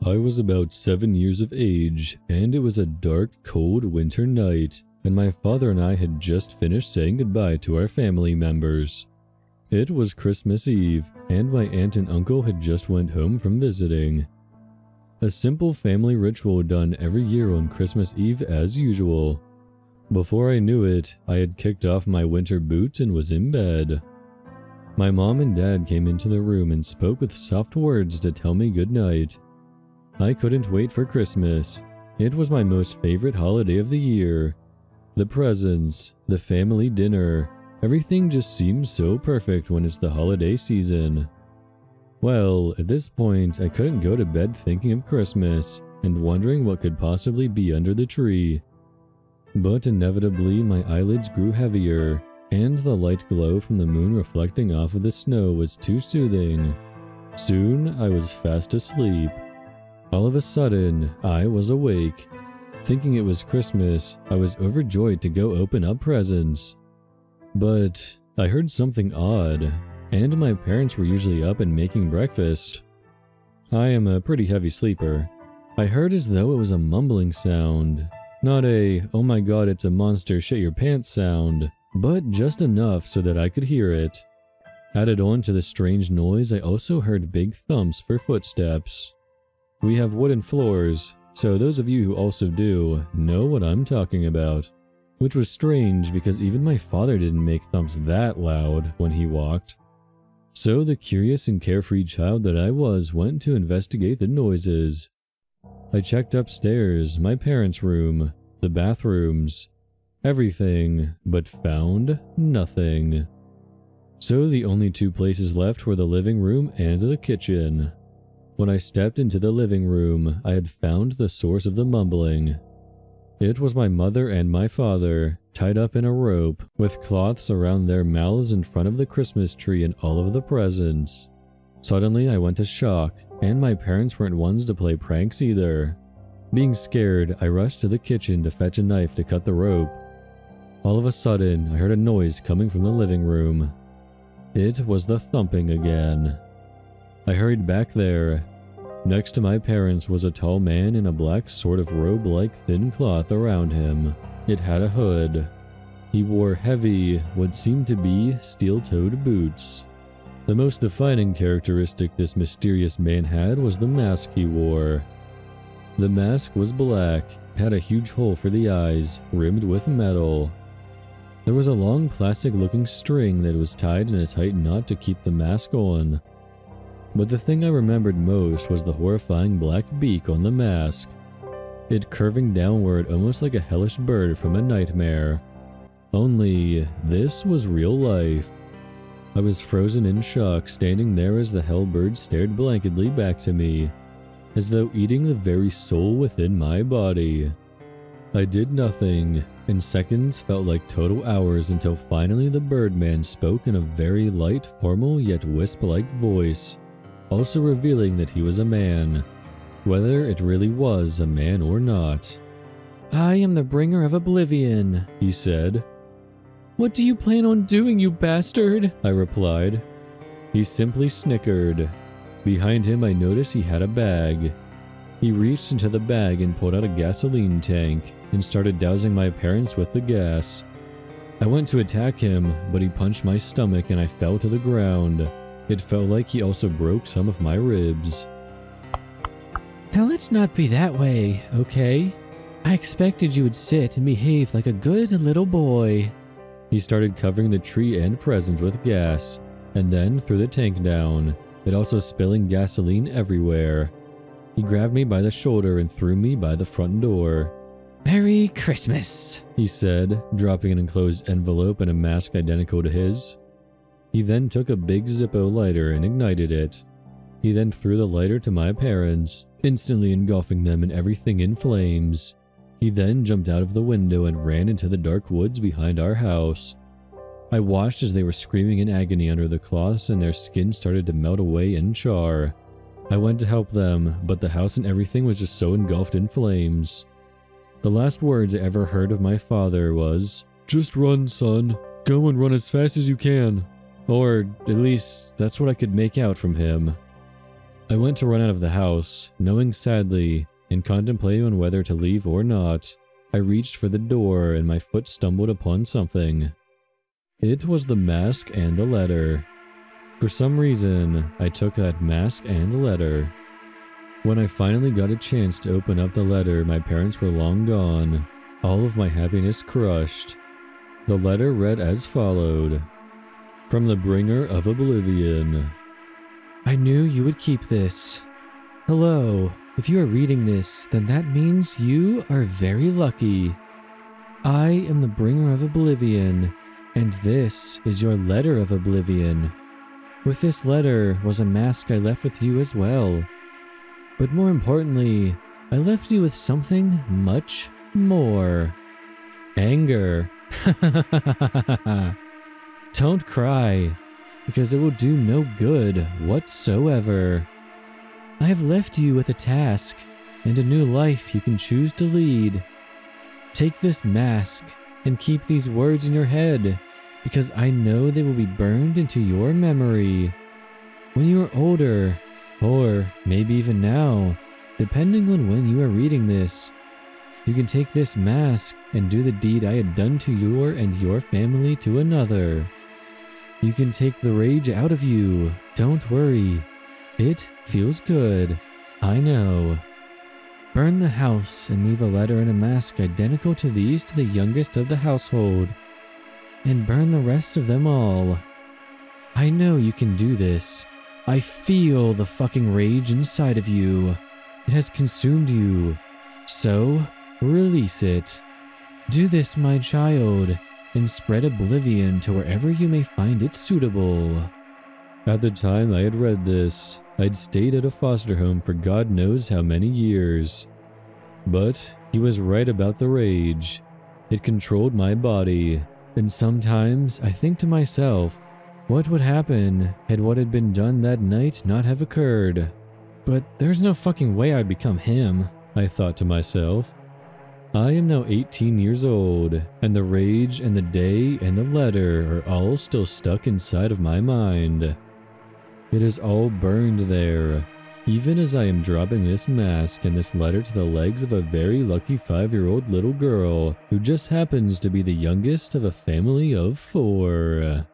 I was about 7 years of age, and it was a dark, cold winter night, and my father and I had just finished saying goodbye to our family members. It was Christmas Eve, and my aunt and uncle had just went home from visiting. A simple family ritual done every year on Christmas Eve as usual. Before I knew it, I had kicked off my winter boots and was in bed. My mom and dad came into the room and spoke with soft words to tell me good night. I couldn't wait for Christmas. It was my most favorite holiday of the year. The presents, the family dinner, everything just seems so perfect when it's the holiday season. Well, at this point, I couldn't go to bed thinking of Christmas and wondering what could possibly be under the tree. But inevitably, my eyelids grew heavier, and the light glow from the moon reflecting off of the snow was too soothing. Soon, I was fast asleep. All of a sudden, I was awake. Thinking it was Christmas, I was overjoyed to go open up presents. But I heard something odd, and my parents were usually up and making breakfast. I am a pretty heavy sleeper. I heard as though it was a mumbling sound. Not a, oh my god, it's a monster, shit your pants sound, but just enough so that I could hear it. Added on to the strange noise, I also heard big thumps for footsteps. We have wooden floors, so those of you who also do know what I'm talking about. Which was strange because even my father didn't make thumps that loud when he walked. So the curious and carefree child that I was went to investigate the noises. I checked upstairs, my parents' room, the bathrooms, everything, but found nothing. So the only two places left were the living room and the kitchen. When I stepped into the living room, I had found the source of the mumbling. It was my mother and my father, tied up in a rope, with cloths around their mouths in front of the Christmas tree and all of the presents. Suddenly I went to shock, and my parents weren't ones to play pranks either. Being scared, I rushed to the kitchen to fetch a knife to cut the rope. All of a sudden, I heard a noise coming from the living room. It was the thumping again. I hurried back there. Next to my parents was a tall man in a black sort of robe-like thin cloth around him. It had a hood. He wore heavy, what seemed to be steel-toed boots. The most defining characteristic this mysterious man had was the mask he wore. The mask was black, had a huge hole for the eyes, rimmed with metal. There was a long plastic-looking string that was tied in a tight knot to keep the mask on. But the thing I remembered most was the horrifying black beak on the mask. It curving downward almost like a hellish bird from a nightmare. Only, this was real life. I was frozen in shock, standing there as the hell bird stared blankly back to me, as though eating the very soul within my body. I did nothing, and seconds felt like total hours until finally the Birdman spoke in a very light, formal yet wisp-like voice, also revealing that he was a man, whether it really was a man or not. "I am the bringer of Oblivion," he said. "What do you plan on doing, you bastard?" I replied. He simply snickered. Behind him I noticed he had a bag. He reached into the bag and pulled out a gasoline tank and started dousing my parents with the gas. I went to attack him, but he punched my stomach and I fell to the ground. It felt like he also broke some of my ribs. "Now let's not be that way, okay? I expected you would sit and behave like a good little boy." He started covering the tree and presents with gas, and then threw the tank down, it also spilling gasoline everywhere. He grabbed me by the shoulder and threw me by the front door. "Merry Christmas," he said, dropping an enclosed envelope and a mask identical to his. He then took a big Zippo lighter and ignited it. He then threw the lighter to my parents, instantly engulfing them and everything in flames. He then jumped out of the window and ran into the dark woods behind our house. I watched as they were screaming in agony under the cloths and their skin started to melt away and char. I went to help them, but the house and everything was just so engulfed in flames. The last words I ever heard of my father was, "Just run, son. Go and run as fast as you can." Or, at least, that's what I could make out from him. I went to run out of the house, knowing sadly, and contemplating on whether to leave or not. I reached for the door and my foot stumbled upon something. It was the mask and the letter. For some reason, I took that mask and the letter. When I finally got a chance to open up the letter, my parents were long gone, all of my happiness crushed. The letter read as followed. From the bringer of Oblivion. I knew you would keep this. Hello, if you are reading this, then that means you are very lucky. I am the bringer of Oblivion, and this is your letter of Oblivion. With this letter was a mask I left with you as well. But more importantly, I left you with something much more. Anger. Don't cry, because it will do no good whatsoever. I have left you with a task and a new life you can choose to lead. Take this mask and keep these words in your head, because I know they will be burned into your memory. When you are older, or maybe even now, depending on when you are reading this, you can take this mask and do the deed I had done to your and your family to another. You can take the rage out of you. Don't worry. It feels good. I know. Burn the house and leave a letter and a mask identical to these to the youngest of the household. And burn the rest of them all. I know you can do this. I feel the fucking rage inside of you. It has consumed you. So, release it. Do this, my child, and spread oblivion to wherever you may find it suitable. At the time I had read this, I'd stayed at a foster home for God knows how many years. But he was right about the rage. It controlled my body, and sometimes I think to myself, what would happen had what had been done that night not have occurred? But there's no fucking way I'd become him, I thought to myself. I am now 18 years old, and the rage and the day and the letter are all still stuck inside of my mind. It is all burned there, even as I am dropping this mask and this letter to the legs of a very lucky 5-year-old little girl who just happens to be the youngest of a family of 4.